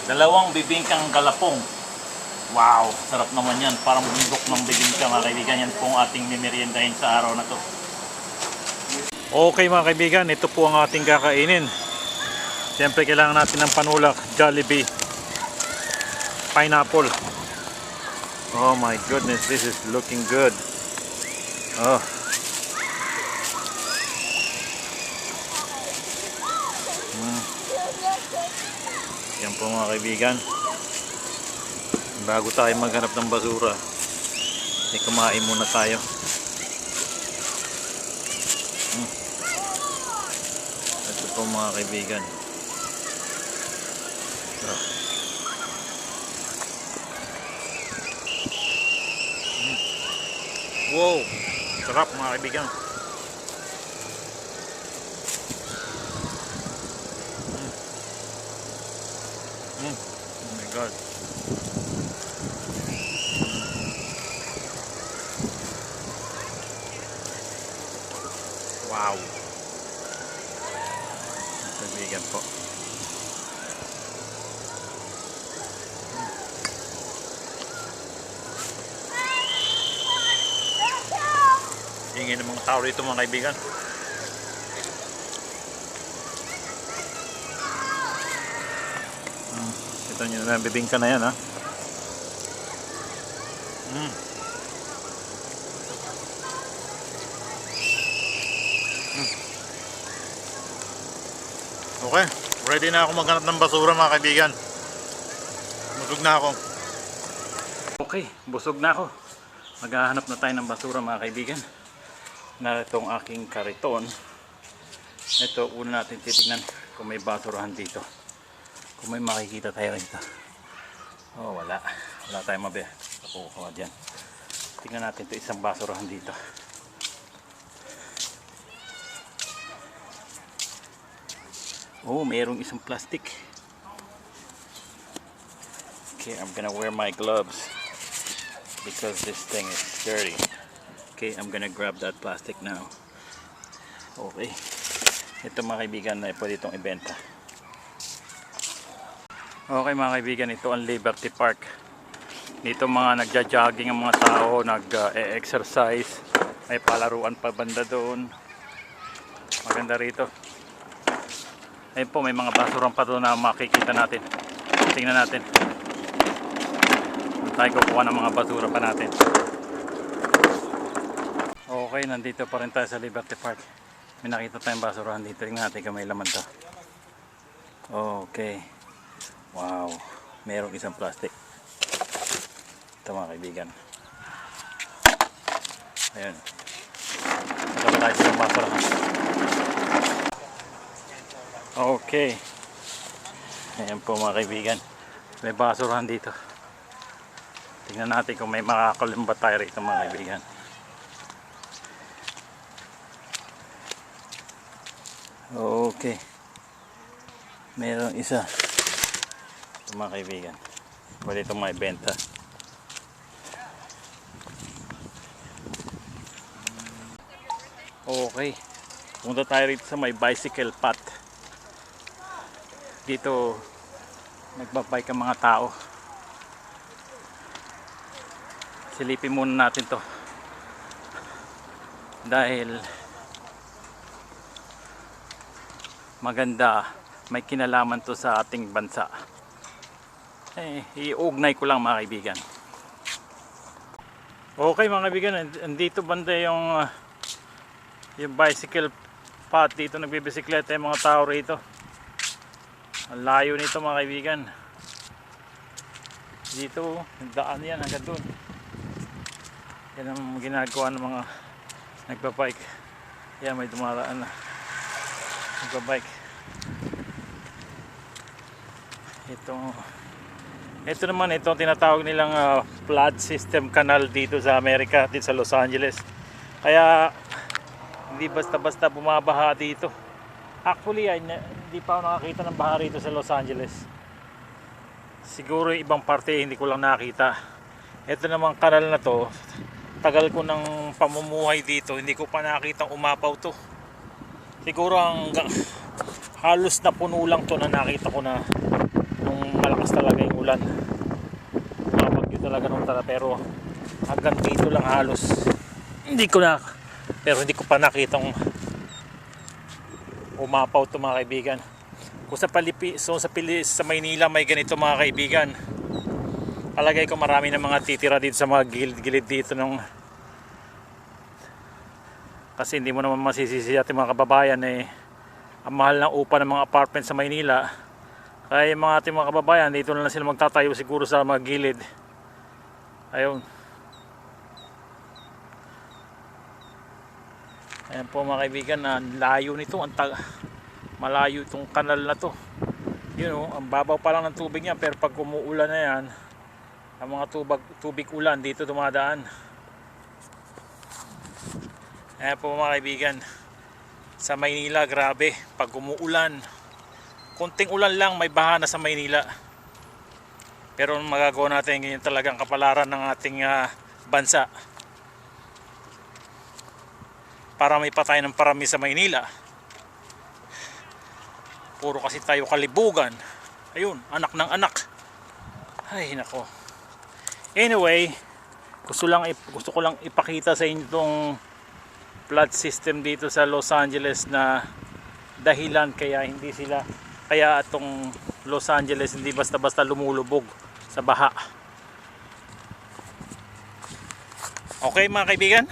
Dalawang bibingkang galapong. Wow, sarap naman yan. Parang bundok ng bibingka mga kaibigan. Yan pong ating mimeriendahin sa araw na to. Okay mga kaibigan, ito po ang ating kakainin. Siyempre kailangan natin ng panulak, Jollibee, pineapple. Oh my goodness, this is looking good. Oh. Yan po mga kaibigan. Bago tayo maghanap ng basura, kumain muna tayo. Ito po mga kaibigan. Wow, sarap mga kaibigan. Oh my God. Wow. Kaibigan po. Ingin ng mga tao rito mga kaibigan. Ito nyo na bibingka na yan ha. Okay, ready na ako maghanap ng basura mga kaibigan. Busog na ako. Okay, busog na ako. Maghahanap na tayo ng basura mga kaibigan. Na itong aking kariton. Ito, una natin titignan kung may basurahan dito. Kung may makikita tayo rito. Oh, wala. Wala tayong mabi. Pakukuha dyan. Tingnan natin ito isang basurahan dito. Oh, mayroong isang plastic. Okay, I'm gonna wear my gloves because this thing is dirty. Okay, I'm gonna grab that plastic now. Okay. Ito mga kaibigan na pwede itong ibenta. Okay mga kaibigan, ito ang Liberty Park. Dito mga nagja-jogging ang mga tao, nag-exercise. May palaruan pa banda doon. Maganda rito. Ayun po, may mga basurang pa doon na makikita natin. Tingnan natin. Tayo kukuha ng mga basura pa natin. Okay, nandito pa rin tayo sa Liberty Park. May nakita tayong basurahan dito. Tingnan natin kung may laman to. Okay. Wow. Merong isang plastic. Ito mga kaibigan. Ayun. Ito tayo sa basurahan. Okay. Ayan po mga kaibigan. May basurahan dito. Tingnan natin kung may makakalimba tayo rito mga kaibigan. Okay. Mayroong isa. Ito mga kaibigan. Pwede itong maibenta. Okay. Punta tayo rito sa may bicycle path. Dito nagbabike ang mga tao. Silipin muna natin to dahil maganda, may kinalaman to sa ating bansa. Iugnay ko lang mga kaibigan. Okay mga kaibigan, andito banda yung bicycle path. Dito nagbibisikleta yung mga tao rito. Ang layo nito mga kaibigan. Dito, daan yan hanggang doon. Yan ang ginagawa ng mga nagbabike. Yan, may dumaraan na nagbabike. Ito naman, ito tinatawag nilang flood system canal dito sa Amerika, dito sa Los Angeles. Kaya hindi basta-basta bumabaha dito. Actually, hindi pa ako nakakita ng baha rito sa Los Angeles. Siguro yung ibang parte hindi ko lang nakita. Ito namang kanal na to, tagal ko ng pamumuhay dito, hindi ko pa nakitang umapaw to. Siguro halos na puno lang to na nakita ko na nung malakas talaga yung ulan. Mga bagyo talaga nung tala, pero hanggang dito lang halos. Hindi ko pa nakitang umapaw to mga kaibigan. Kung sa Maynila may ganito mga kaibigan, palagay ko marami na mga titira dito sa mga gilid-gilid dito kasi hindi mo naman masisisi ating mga kababayan ang mahal ng upa ng mga apartment sa Maynila. Kaya yung mga ating mga kababayan dito na lang sila magtatayo siguro sa mga gilid. Ayun. Ayan po mga kaibigan, layo nito, malayo itong kanal na to. Yun ang babaw pa lang ng tubig niya, pero pag umuulan na yan, ang mga tubig ulan dito dumadaan. Ayan po mga kaibigan, sa Maynila grabe, pag umuulan, konting ulan lang may baha na sa Maynila. Pero magagawa natin, ganyan talagang kapalaran ng ating bansa. Para may patay ng parami sa Maynila. Puro kasi tayo kalibugan. Ayun, anak ng anak. Ay nako. Anyway, gusto ko lang ipakita sa inyo itong flood system dito sa Los Angeles na dahilan kaya itong Los Angeles hindi basta-basta lumulubog sa baha. Okay mga kaibigan?